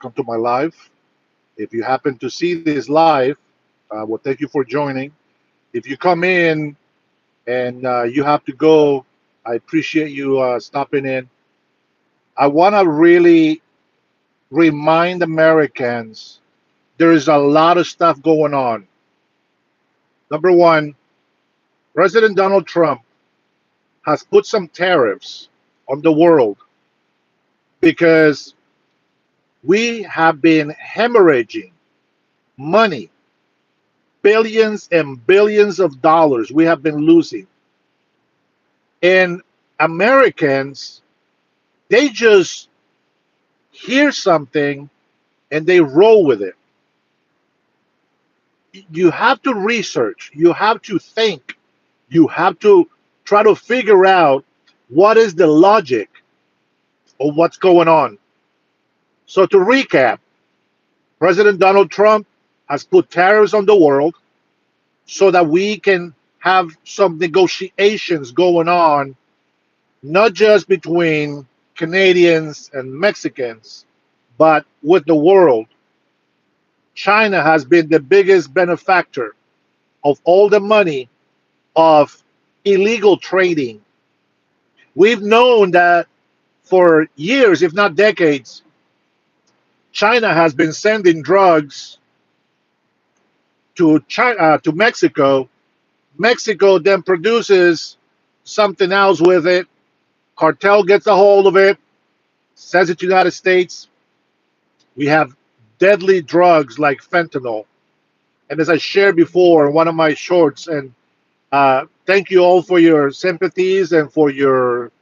welcome to my live. If you happen to see this live, well, thank you for joining. If you come in and you have to go, I appreciate you stopping in. I want to really remind Americans there is a lot of stuff going on. Number one, President Donald Trump has put some tariffs on the world because we have been hemorrhaging money, billions and billions of dollars we have been losing. And Americans, they just hear something and they roll with it. You have to research, you have to think, you have to try to figure out what is the logic of what's going on. So, to recap, President Donald Trump has put tariffs on the world so that we can have some negotiations going on, not just between Canadians and Mexicans, but with the world. China has been the biggest benefactor of all the money of illegal trading. We've known that for years, if not decades, China has been sending drugs to China, to Mexico. Mexico then produces something else with it. Cartel gets a hold of it, sends it to the United States. We have deadly drugs like fentanyl. And as I shared before in one of my shorts, and thank you all for your sympathies and for your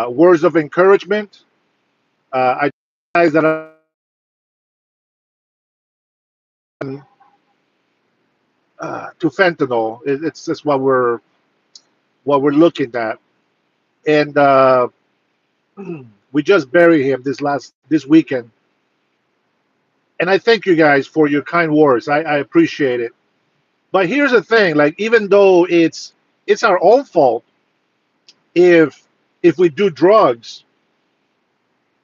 words of encouragement. I realize that to fentanyl, it's just what we're looking at, and we just buried him this weekend. And I thank you guys for your kind words. I appreciate it. But here's the thing: like, even though it's our own fault if we do drugs,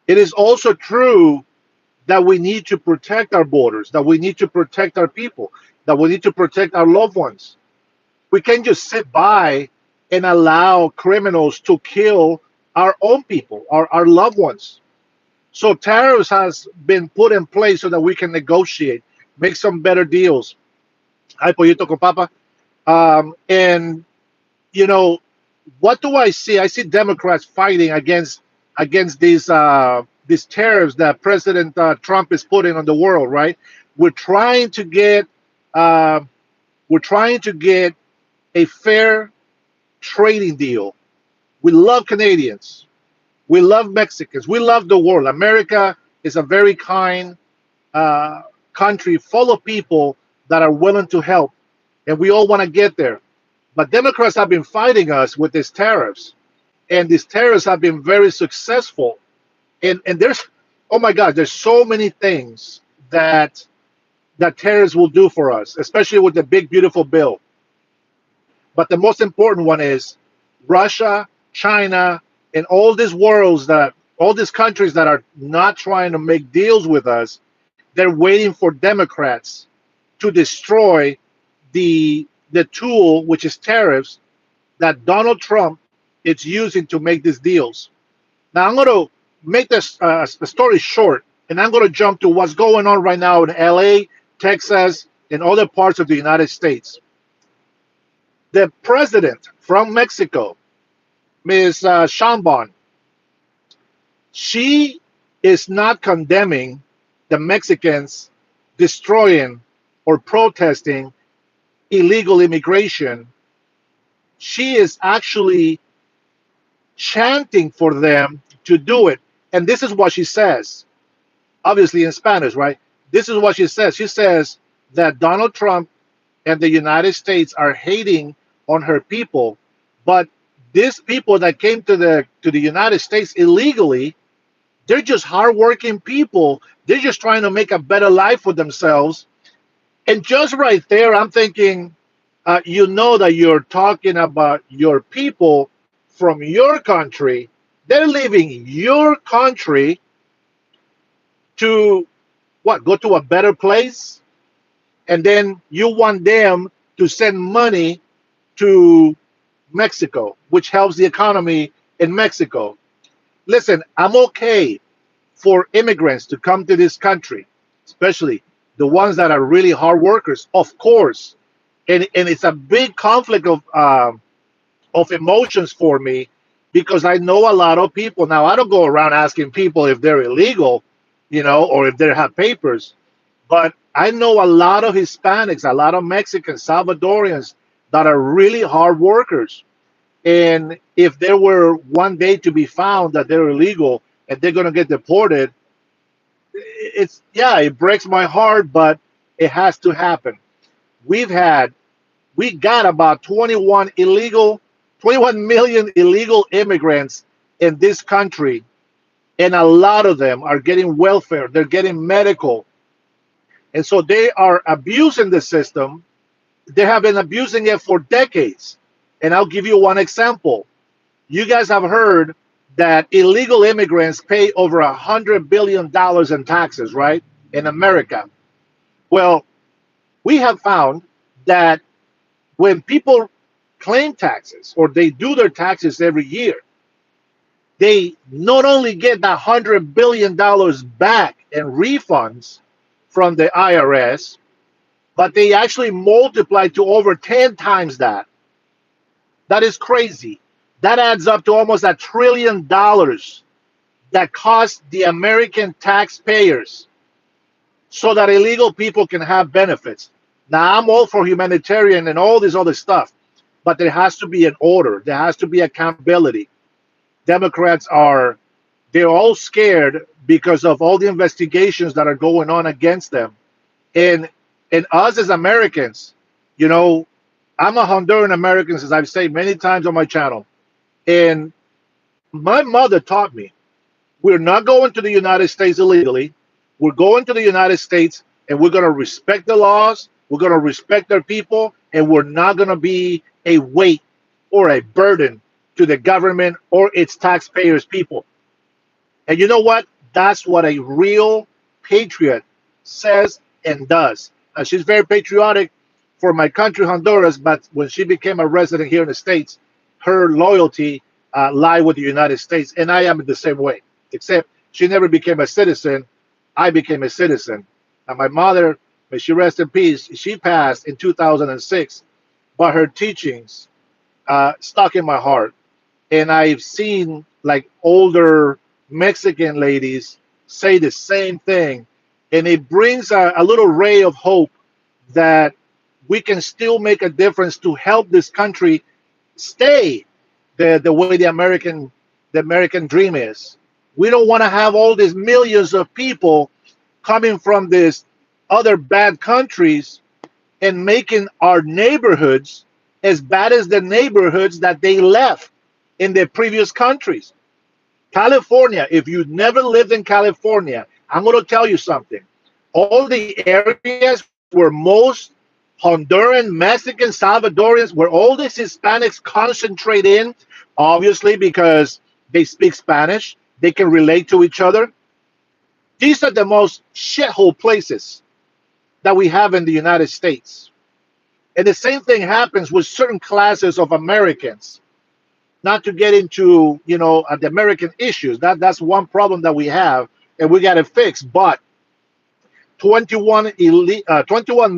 it is also true that we need to protect our borders, that we need to protect our people, that we need to protect our loved ones. We can't just sit by and allow criminals to kill our own people, our loved ones. So tariffs has been put in place so that we can negotiate, make some better deals. Hi, Pollito con Papa. And you know, what do I see? I see Democrats fighting against these tariffs that President Trump is putting on the world. Right? We're trying to get uh, we're trying to get a fair trading deal. We love Canadians. We love Mexicans. We love the world. America is a very kind country full of people that are willing to help, and we all want to get there. But Democrats have been fighting us with these tariffs, and these tariffs have been very successful. And there's, oh my God, there's so many things that tariffs will do for us, especially with the big beautiful bill. But the most important one is Russia, China, and all these countries that are not trying to make deals with us. They're waiting for Democrats to destroy the tool, which is tariffs, that Donald Trump is using to make these deals. Now I'm going to make this the story short, and I'm going to jump to what's going on right now in LA, Texas, and other parts of the United States. The president from Mexico, Ms. Sheinbaum, she is not condemning the Mexicans destroying or protesting illegal immigration. She is actually chanting for them to do it. And this is what she says, obviously in Spanish, right? This is what she says. She says that Donald Trump and the United States are hating on her people, but these people that came to the United States illegally, they're just hardworking people. They're just trying to make a better life for themselves. And just right there, I'm thinking, you know that you're talking about your people from your country. They're leaving your country to what, go to a better place, and then you want them to send money to Mexico, which helps the economy in Mexico. Listen, I'm okay for immigrants to come to this country, especially the ones that are really hard workers, of course. And it's a big conflict of emotions for me because I know a lot of people. Now, I don't go around asking people if they're illegal, or if they have papers, but I know a lot of Hispanics, a lot of Mexicans, Salvadorians that are really hard workers. And if there were one day to be found that they're illegal and they're going to get deported, it's, yeah, it breaks my heart, but it has to happen. We've had, we got about 21 million illegal immigrants in this country, and a lot of them are getting welfare, they're getting medical, and so they are abusing the system. They have been abusing it for decades. And I'll give you one example. You guys have heard that illegal immigrants pay over $100 billion in taxes, right? In America. Well, we have found that when people claim taxes or they do their taxes every year, they not only get that $100 billion back in refunds from the IRS, but they actually multiply to over 10 times that. That is crazy. That adds up to almost $1 trillion that cost the American taxpayers so that illegal people can have benefits. Now, I'm all for humanitarian and all this other stuff, but there has to be an order. There has to be accountability. Democrats are, they're all scared because of all the investigations that are going on against them. And us as Americans, you know, I'm a Honduran American, as I've said many times on my channel. And my mother taught me, we're not going to the United States illegally. We're going to the United States and we're going to respect the laws. We're going to respect their people, and we're not going to be a weight or a burden to the government or its taxpayers' people. And you know what? That's what a real patriot says and does. She's very patriotic for my country, Honduras, but when she became a resident here in the States, her loyalty lied with the United States. And I am the same way, except she never became a citizen. I became a citizen. And my mother, may she rest in peace, she passed in 2006, but her teachings stuck in my heart. And I've seen like older Mexican ladies say the same thing. And it brings a little ray of hope that we can still make a difference to help this country stay the way the American dream is. We don't want to have all these millions of people coming from these other bad countries and making our neighborhoods as bad as the neighborhoods that they left in their previous countries. California, if you've never lived in California, I'm going to tell you something. All the areas where most Honduran, Mexican, Salvadorians, where all these Hispanics concentrate in, obviously because they speak Spanish, they can relate to each other. These are the most shithole places that we have in the United States. And the same thing happens with certain classes of Americans. Not to get into, the American issues. That's one problem that we have, and we got to fix. But 21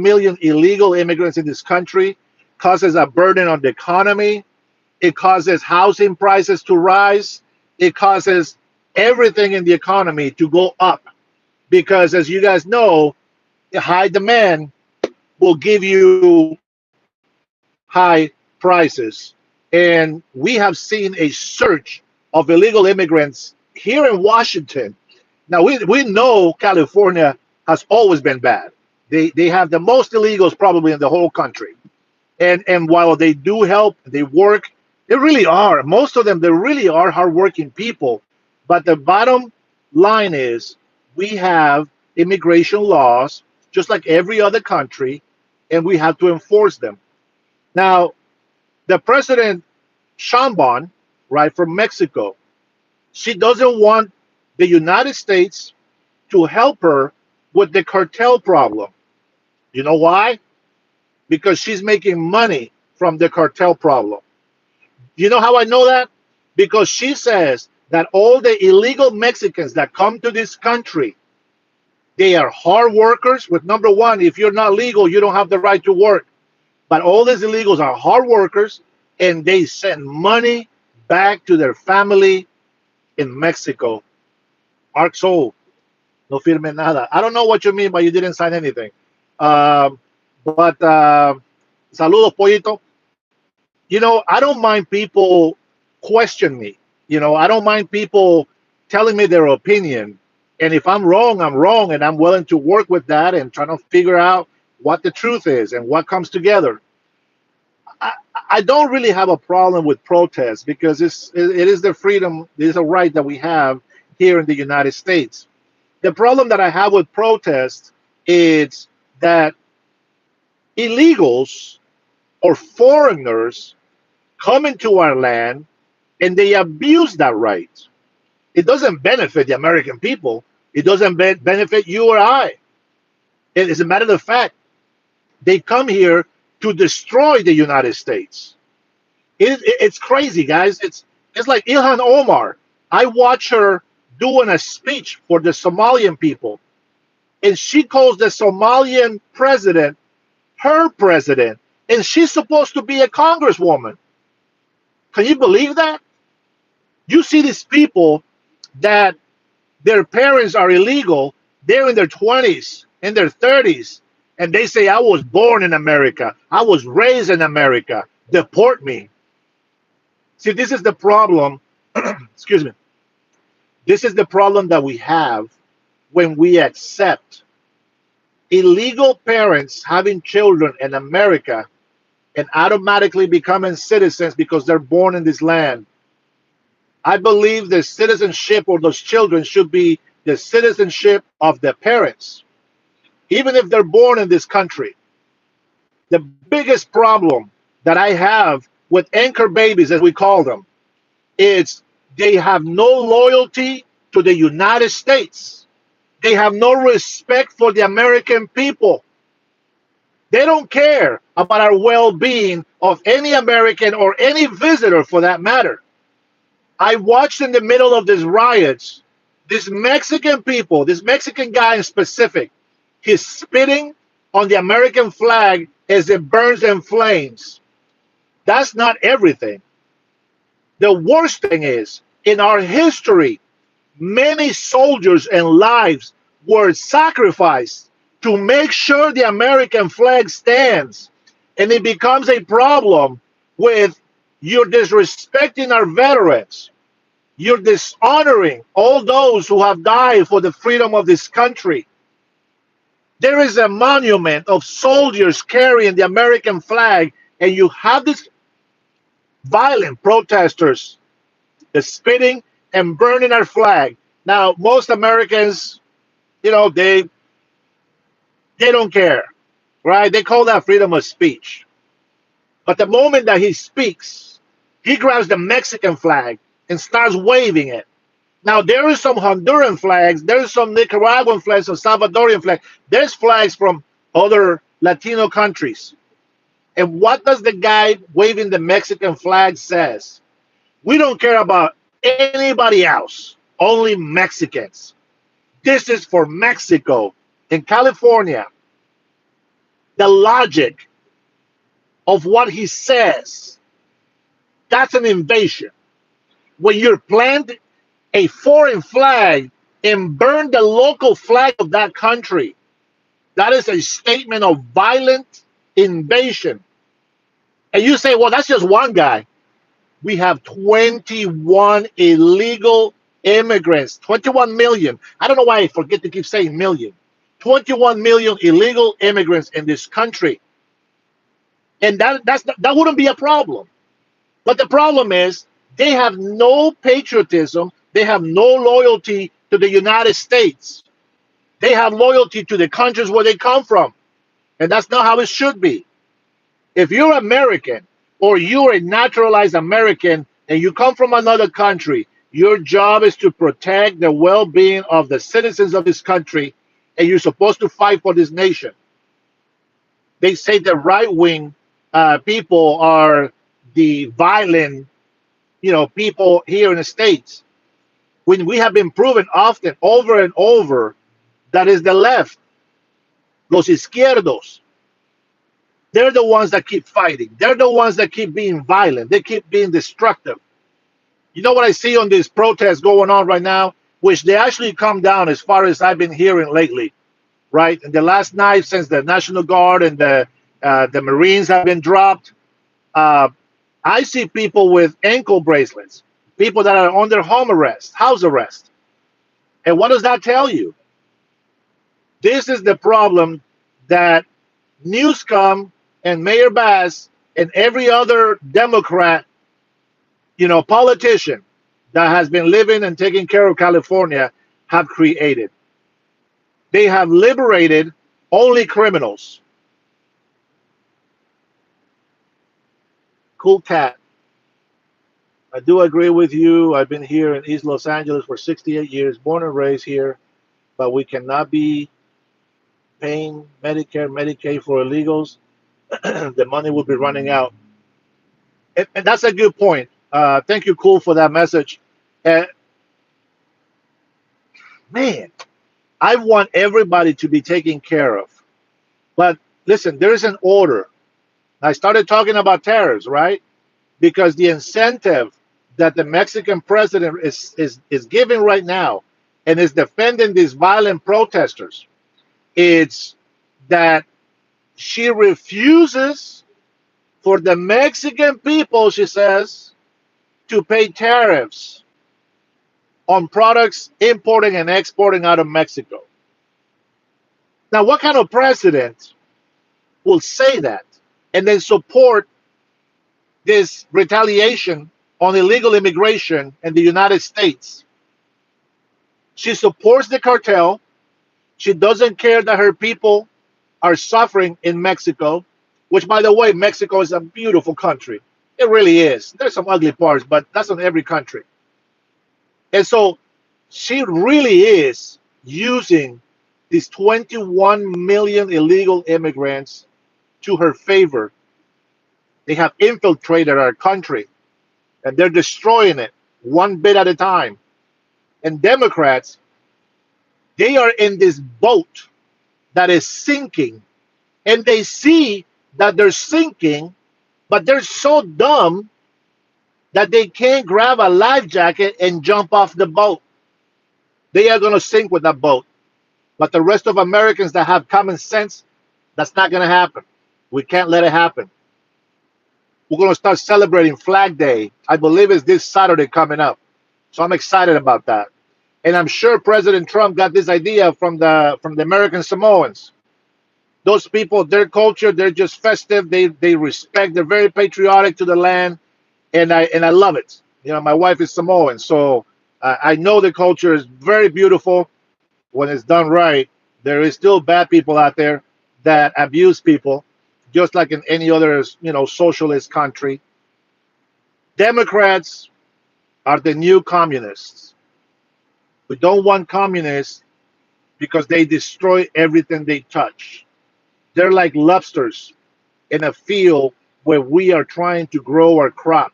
million illegal immigrants in this country causes a burden on the economy. It causes housing prices to rise. It causes everything in the economy to go up because, as you guys know, high demand will give you high prices. And we have seen a surge of illegal immigrants here in Washington. Now, we know California has always been bad. They have the most illegals probably in the whole country. And while they do help, they work, they really are. Most of them, they really are hardworking people. But the bottom line is we have immigration laws, just like every other country, and we have to enforce them. Now, the president, Sheinbaum, right, from Mexico, she doesn't want the United States to help her with the cartel problem. You know why? Because she's making money from the cartel problem. You know how I know that? Because she says that all the illegal Mexicans that come to this country, they are hard workers. With number one, if you're not legal, you don't have the right to work. But all these illegals are hard workers, and they send money back to their family in Mexico. Mark Soul, no firme nada. I don't know what you mean, but you didn't sign anything. But saludos, pollito. You know, I don't mind people question me. You know, I don't mind people telling me their opinion. And if I'm wrong, and I'm willing to work with that and trying to figure out what the truth is and what comes together. I, I don't really have a problem with protests because it is the freedom, it is a right that we have here in the United States. The problem that I have with protests is that illegals or foreigners come into our land and they abuse that right. It doesn't benefit the American people. It doesn't benefit you or I. As a matter of fact, they come here to destroy the United States. It's crazy, guys. It's like Ilhan Omar. I watch her doing a speech for the Somalian people, and she calls the Somalian president her president, and she's supposed to be a congresswoman. Can you believe that? You see these people that their parents are illegal, they're in their 20s, in their 30s, and they say, I was born in America, I was raised in America, deport me. See, this is the problem. Excuse me. This is the problem that we have when we accept illegal parents having children in America and automatically becoming citizens because they're born in this land. I believe the citizenship of those children should be the citizenship of their parents, even if they're born in this country. The biggest problem that I have with anchor babies, as we call them, is they have no loyalty to the United States. They have no respect for the American people. They don't care about our well-being of any American or any visitor for that matter. I watched in the middle of these riots, this Mexican people, this Mexican guy in specific, he's spitting on the American flag as it burns in flames. That's not everything. The worst thing is, in our history, many soldiers and lives were sacrificed to make sure the American flag stands. And it becomes a problem with you're disrespecting our veterans. You're dishonoring all those who have died for the freedom of this country. There is a monument of soldiers carrying the American flag, and you have these violent protesters, the spitting and burning our flag. Now, most Americans, they don't care, right? They call that freedom of speech. But the moment that he speaks, he grabs the Mexican flag and starts waving it. Now, there is some Honduran flags, there's some Nicaraguan flags, some Salvadorian flags. There's flags from other Latino countries. And what does the guy waving the Mexican flag says? We don't care about anybody else, only Mexicans. This is for Mexico. In California, the logic of what he says, that's an invasion. When you're planting a foreign flag and burn the local flag of that country, that is a statement of violent invasion. And you say, well, that's just one guy. We have 21 illegal immigrants, 21 million. I don't know why I forget to keep saying million. 21 million illegal immigrants in this country. And that wouldn't be a problem. But the problem is they have no patriotism. They have no loyalty to the United States. They have loyalty to the countries where they come from. And that's not how it should be. If you're American or you're a naturalized American and you come from another country, your job is to protect the well-being of the citizens of this country and you're supposed to fight for this nation. They say the right wing people are the violent, people here in the states. When we have been proven often, over and over, that is the left, los izquierdos. They're the ones that keep fighting. They're the ones that keep being violent. They keep being destructive. You know what I see on these protests going on right now, which they actually come down as far as I've been hearing lately, right? And the last night, since the National Guard and the Marines have been dropped, uh, I see people with ankle bracelets, people that are under home arrest, house arrest. And what does that tell you? This is the problem that Newscom and Mayor Bass and every other Democrat, politician that has been living and taking care of California have created. They have liberated only criminals. Cool cat. I do agree with you. I've been here in East Los Angeles for 68 years, born and raised here, but we cannot be paying Medicare, Medicaid for illegals. The money will be running out. And that's a good point. Thank you, Cool, for that message. Man, I want everybody to be taken care of. But listen, there's an order. I started talking about tariffs, right? Because the incentive that the Mexican president is giving right now and is defending these violent protesters, it's that she refuses for the Mexican people, she says, to pay tariffs on products importing and exporting out of Mexico. Now, what kind of president will say that and then support this retaliation on illegal immigration in the United States? She supports the cartel. She doesn't care that her people are suffering in Mexico, which, by the way, Mexico is a beautiful country. It really is. There's some ugly parts, but that's in every country. And so she really is using these 21 million illegal immigrants to her favor. They have infiltrated our country and they're destroying it one bit at a time. And Democrats, they are in this boat that is sinking, and they see that they're sinking, but they're so dumb that they can't grab a life jacket and jump off the boat. They are going to sink with that boat. But the rest of Americans that have common sense, that's not going to happen. We can't let it happen. We're going to start celebrating Flag Day. I believe it's this Saturday coming up. So I'm excited about that. And I'm sure President Trump got this idea from the American Samoans. Those people, their culture, they're just festive. They respect. They're very patriotic to the land, and I love it. My wife is Samoan, so I know the culture is very beautiful when it's done right. There is still bad people out there that abuse people, just like in any other socialist country. Democrats are the new communists. We don't want communists because they destroy everything they touch. They're like lobsters in a field where we are trying to grow our crop.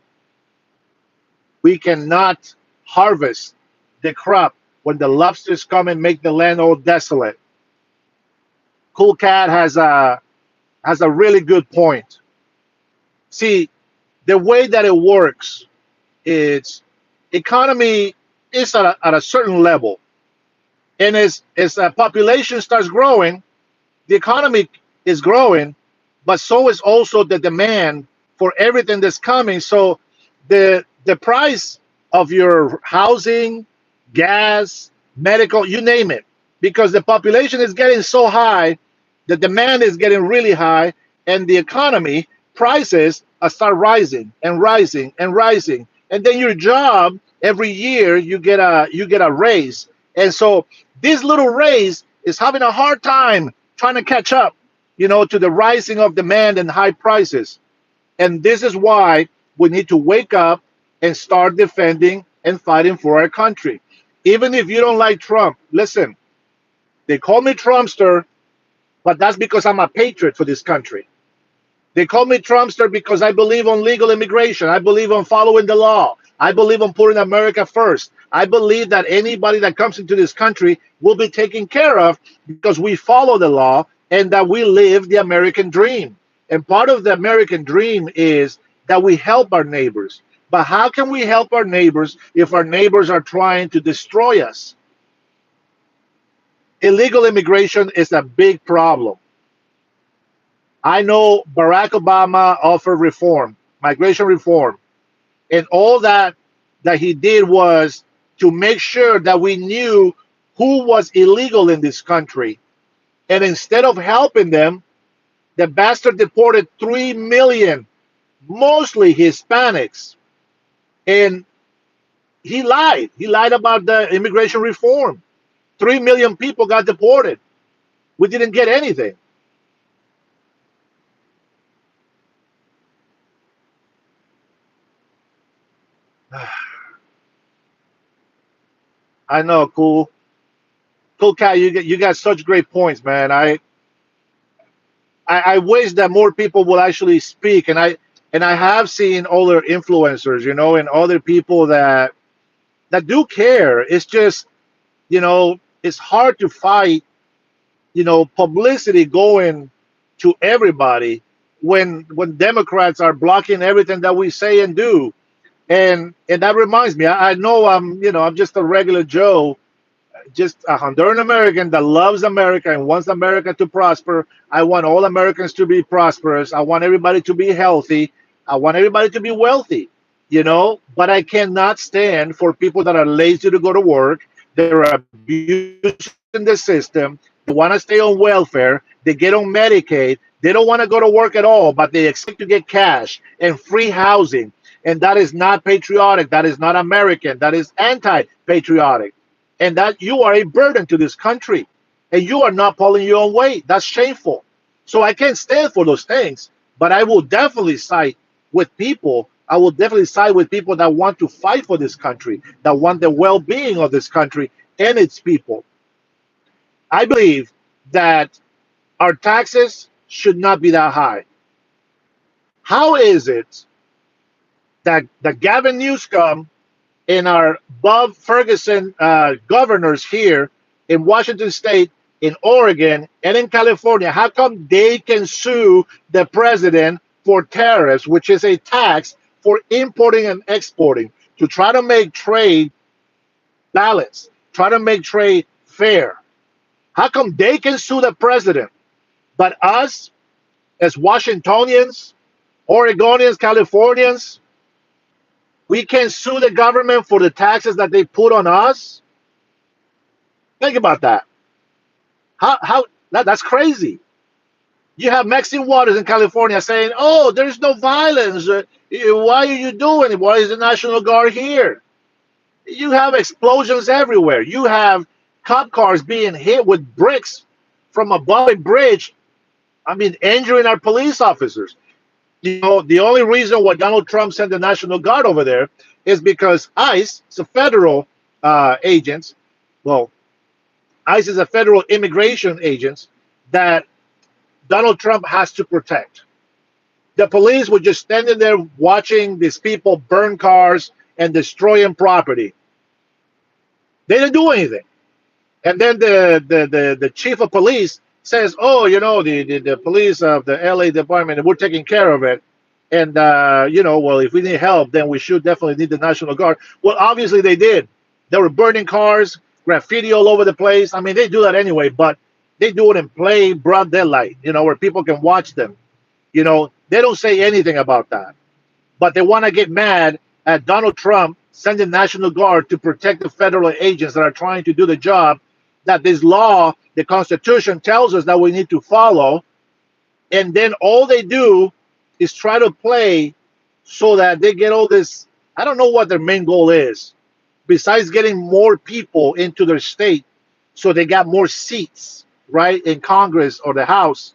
We cannot harvest the crop when the lobsters come and make the land all desolate. Cool Cat has a really good point. See, the way that it works is economy is at a certain level. And as a population starts growing, the economy is growing, but so is also the demand for everything that's coming. So the price of your housing, gas, medical, you name it, because the population is getting so high, the demand is getting really high, and the economy prices start rising and rising and rising. And then your job, every year you get a raise. And so this little raise is having a hard time trying to catch up, to the rising of demand and high prices. And this is why we need to wake up and start defending and fighting for our country. Even if you don't like Trump, listen, They call me Trumpster, but that's because I'm a patriot for this country. They call me Trumpster because I believe on legal immigration. I believe on following the law. I believe on putting America first. I believe that anybody that comes into this country will be taken care of because we follow the law and that we live the American dream. And part of the American dream is that we help our neighbors. But how can we help our neighbors if our neighbors are trying to destroy us? Illegal immigration is a big problem. I know Barack Obama offered reform, migration reform, and all that he did was to make sure that we knew who was illegal in this country. And instead of helping them, the bastard deported 3 million, mostly Hispanics. And he lied. He lied about the immigration reform. 3 million people got deported. We didn't get anything. I know, cool cat. You got such great points, man. I wish that more people will actually speak, and I have seen other influencers, and other people that do care. It's just, it's hard to fight, publicity going to everybody when Democrats are blocking everything that we say and do. And that reminds me, I know I'm just a regular Joe, just a Honduran American that loves America and wants America to prosper. I want all Americans to be prosperous. I want everybody to be healthy. I want everybody to be wealthy, but I cannot stand for people that are lazy to go to work. They're abusing the system. They want to stay on welfare. They get on Medicaid. They don't want to go to work at all, but they expect to get cash and free housing. And that is not patriotic. That is not American. That is anti patriotic, and that you are a burden to this country and you are not pulling your own weight. That's shameful. So I can't stand for those things, but I will definitely side with people. I will definitely side with people that want to fight for this country, that want the well-being of this country and its people. I believe that our taxes should not be that high. How is it that Gavin Newsom and our Bob Ferguson governors here in Washington State, in Oregon, and in California, how come they can sue the president for tariffs, which is a tax for importing and exporting, to try to make trade balanced, try to make trade fair? How come they can sue the president, but us as Washingtonians, Oregonians, Californians, we can sue the government for the taxes that they put on us? Think about that. How that's crazy. You have Maxine Waters in California saying, "Oh, there's no violence. Why are you doing it? Why is the National Guard here?" You have explosions everywhere. You have cop cars being hit with bricks from above a bridge. I mean, injuring our police officers. The only reason why Donald Trump sent the National Guard over there is because ICE, it's a federal agents. Well, ICE is a federal immigration agents that Donald Trump has to protect. The police were just standing there watching these people burn cars and destroying property. They didn't do anything. And then the chief of police says, "Oh, the police of the LA department, we're taking care of it. And, well, if we need help, then we should definitely need the National Guard." Well, obviously they did. They were burning cars, graffiti all over the place. I mean, they do that anyway, but they do it in plain broad daylight, where people can watch them. They don't say anything about that. But they want to get mad at Donald Trump sending National Guard to protect the federal agents that are trying to do the job that this law, the Constitution, tells us that we need to follow. And then all they do is try to play so that they get all this. I don't know what their main goal is, besides getting more people into their state so they got more seats, right, in Congress or the House.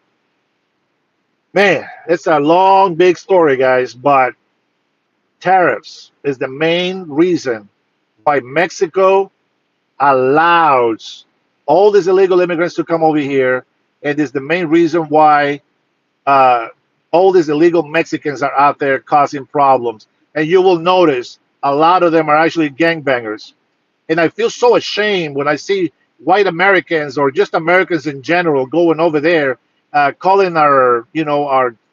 Man, it's a long, big story, guys, but tariffs is the main reason why Mexico allows all these illegal immigrants to come over here, and is the main reason why uh, all these illegal Mexicans are out there causing problems. And you will notice a lot of them are actually gangbangers. And I feel so ashamed when I see white Americans or just Americans in general going over there, calling our,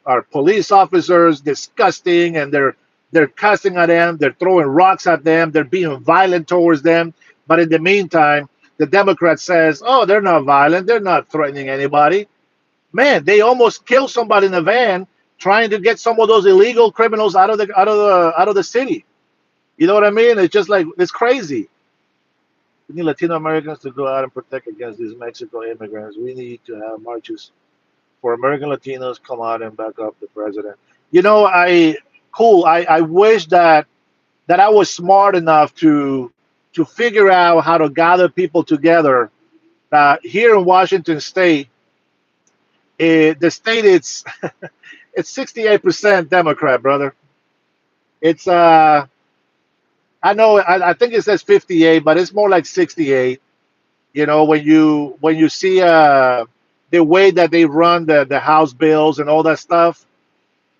our police officers disgusting, and they're cussing at them, they're throwing rocks at them, they're being violent towards them. But in the meantime, the Democrat says, "Oh, they're not violent, they're not threatening anybody." Man, they almost killed somebody in a van trying to get some of those illegal criminals out of the city. You know what I mean? It's just like it's crazy. We need Latino Americans to go out and protect against these Mexico immigrants. We need to have marches for American Latinos come out and back up the president. I wish that I was smart enough to figure out how to gather people together. Here in Washington State, the state it's 68% Democrat, brother. It's I know I think it says 58, but it's more like 68. When you see the way that they run the house bills and all that stuff,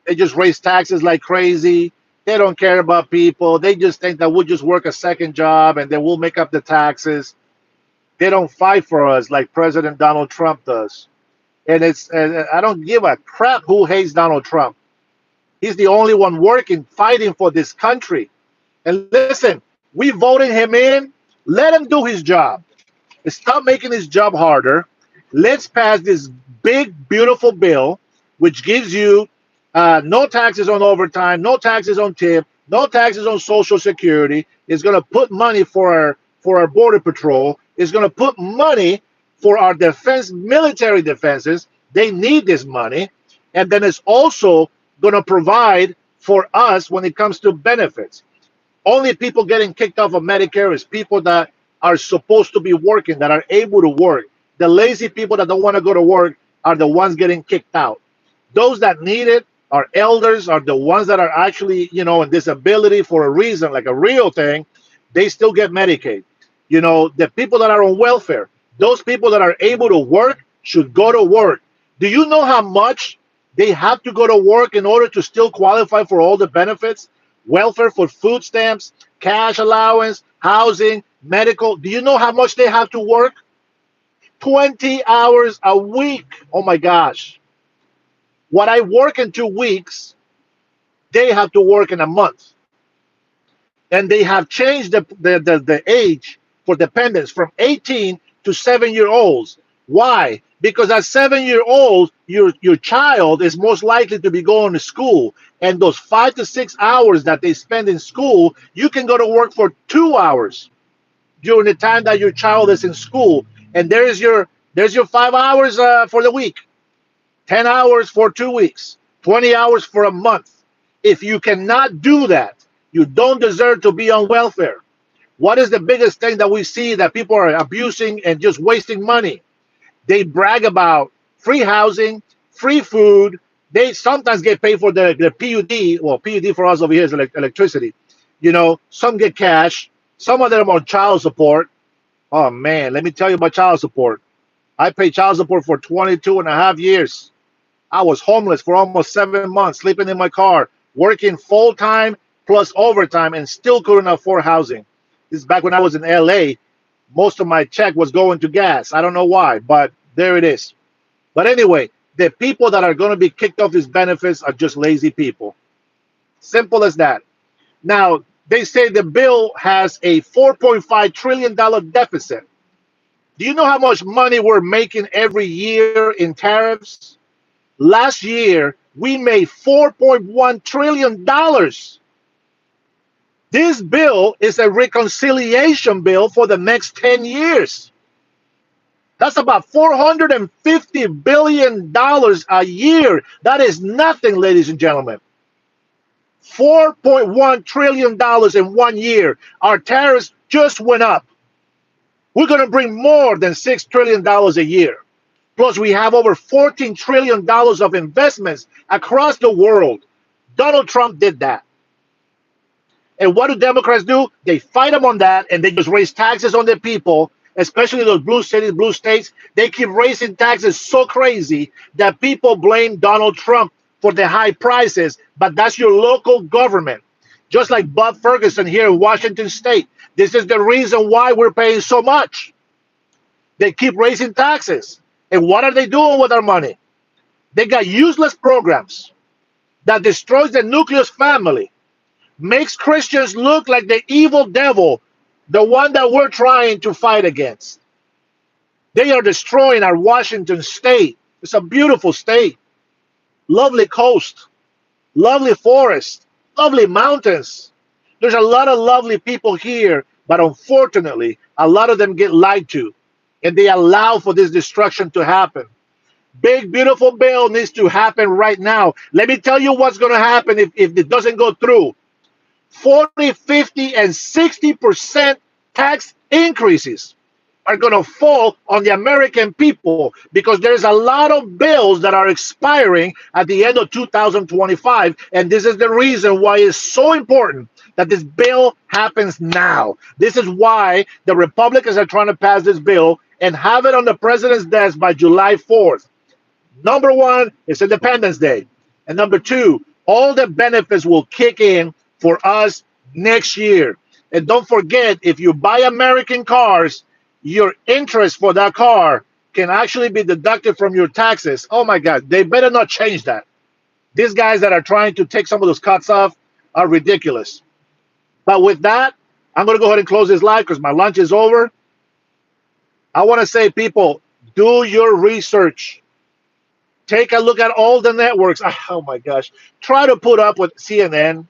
they just raise taxes like crazy. They don't care about people. They just think that we'll just work a second job and then we'll make up the taxes. They don't fight for us like President Donald Trump does. And I don't give a crap who hates Donald Trump. He's the only one working, fighting for this country. And listen, we voted him in. Let him do his job. Stop making his job harder. Let's pass this big, beautiful bill, which gives you no taxes on overtime, no taxes on tip, no taxes on Social Security. It's going to put money for our border patrol. It's going to put money for our defense, military defenses. They need this money, and then it's also going to provide for us when it comes to benefits. Only people getting kicked off of Medicare is people that are supposed to be working, that are able to work. The lazy people that don't want to go to work are the ones getting kicked out. Those that need it, our elders, are the ones that are actually, in disability for a reason, like a real thing. They still get Medicaid. The people that are on welfare, those people that are able to work should go to work. Do you know how much they have to go to work in order to still qualify for all the benefits? Welfare, for food stamps, cash allowance, housing, medical. Do you know how much they have to work? 20 hours a week. Oh my gosh. What I work in 2 weeks, they have to work in a month. And they have changed the age for dependents from 18 to 7-year olds. Why? Because at 7-year olds, your child is most likely to be going to school. And those 5 to 6 hours that they spend in school, you can go to work for 2 hours during the time that your child is in school. And there's your 5 hours for the week, 10 hours for 2 weeks, 20 hours for a month. If you cannot do that, you don't deserve to be on welfare. What is the biggest thing that we see that people are abusing and just wasting money? They brag about free housing, free food. They sometimes get paid for the PUD. Well, PUD for us over here is electricity. Some get cash. Some of them are on child support. Oh, man, let me tell you about child support. I paid child support for 22 and a half years. I was homeless for almost 7 months, sleeping in my car, working full time plus overtime, and still couldn't afford housing. This is back when I was in LA. Most of my check was going to gas. I don't know why, but there it is. But anyway, the people that are going to be kicked off these benefits are just lazy people. Simple as that. Now, they say the bill has a $4.5 trillion deficit. Do you know how much money we're making every year in tariffs? Last year, we made $4.1 trillion. This bill is a reconciliation bill for the next 10 years. That's about $450 billion a year. That is nothing, ladies and gentlemen. $4.1 trillion in 1 year. Our tariffs just went up. We're going to bring more than $6 trillion a year. Plus, we have over $14 trillion of investments across the world. Donald Trump did that. And what do Democrats do? They fight them on that, and they just raise taxes on the people. especially those blue cities, blue states, they keep raising taxes so crazy that people blame Donald Trump for the high prices, but that's your local government. Just like Bob Ferguson here in Washington State. This is the reason why we're paying so much. They keep raising taxes. And what are they doing with our money? They got useless programs that destroys the nucleus family, makes Christians look like the evil devil, the one that we're trying to fight against. They are destroying our Washington state. It's a beautiful state, lovely coast, lovely forest, lovely mountains. There's a lot of lovely people here, but unfortunately, a lot of them get lied to, and they allow for this destruction to happen. Big, beautiful bill needs to happen right now. Let me tell you what's going to happen if it doesn't go through. 40, 50, and 60% tax increases are going to fall on the American people because there's a lot of bills that are expiring at the end of 2025. And this is the reason why it's so important that this bill happens now. This is why the Republicans are trying to pass this bill and have it on the president's desk by July 4th. Number one, it's Independence Day. And number two, all the benefits will kick in for us next year. And don't forget, if you buy American cars, your interest for that car can actually be deducted from your taxes. Oh my God, they better not change that. These guys that are trying to take some of those cuts off are ridiculous. But with that, I'm going to go ahead and close this live because my lunch is over. I want to say, people, do your research. Take a look at all the networks. Oh my gosh. Try to put up with CNN.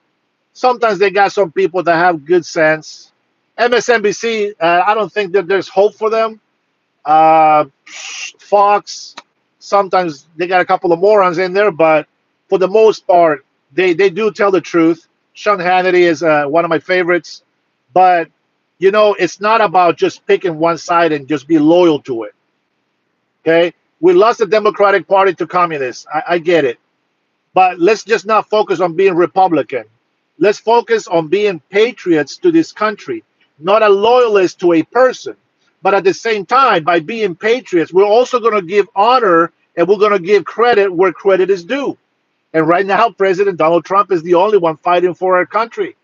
Sometimes they got some people that have good sense. MSNBC, I don't think that there's hope for them. Fox, sometimes they got a couple of morons in there, but for the most part, they do tell the truth. Sean Hannity is one of my favorites. But, you know, it's not about just picking one side and just be loyal to it. Okay? We lost the Democratic Party to communists. I get it. But let's just not focus on being Republican. Let's focus on being patriots to this country, not a loyalist to a person. But at the same time, by being patriots, we're also going to give honor and we're going to give credit where credit is due. And right now, President Donald Trump is the only one fighting for our country.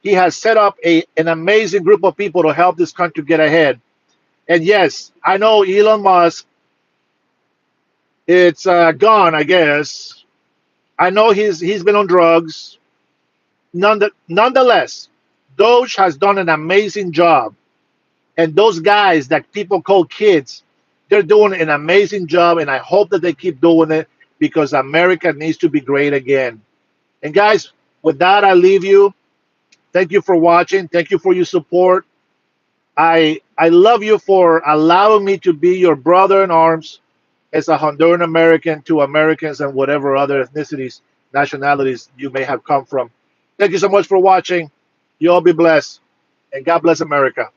He has set up an amazing group of people to help this country get ahead. And yes, I know Elon Musk, it's gone, I guess. I know he's been on drugs. Nonetheless, Doge has done an amazing job. And those guys that people call kids, they're doing an amazing job. And I hope that they keep doing it because America needs to be great again. And guys, with that, I leave you. Thank you for watching. Thank you for your support. I love you for allowing me to be your brother in arms as a Honduran American to Americans and whatever other ethnicities, nationalities you may have come from. Thank you so much for watching. You all be blessed. And God bless America.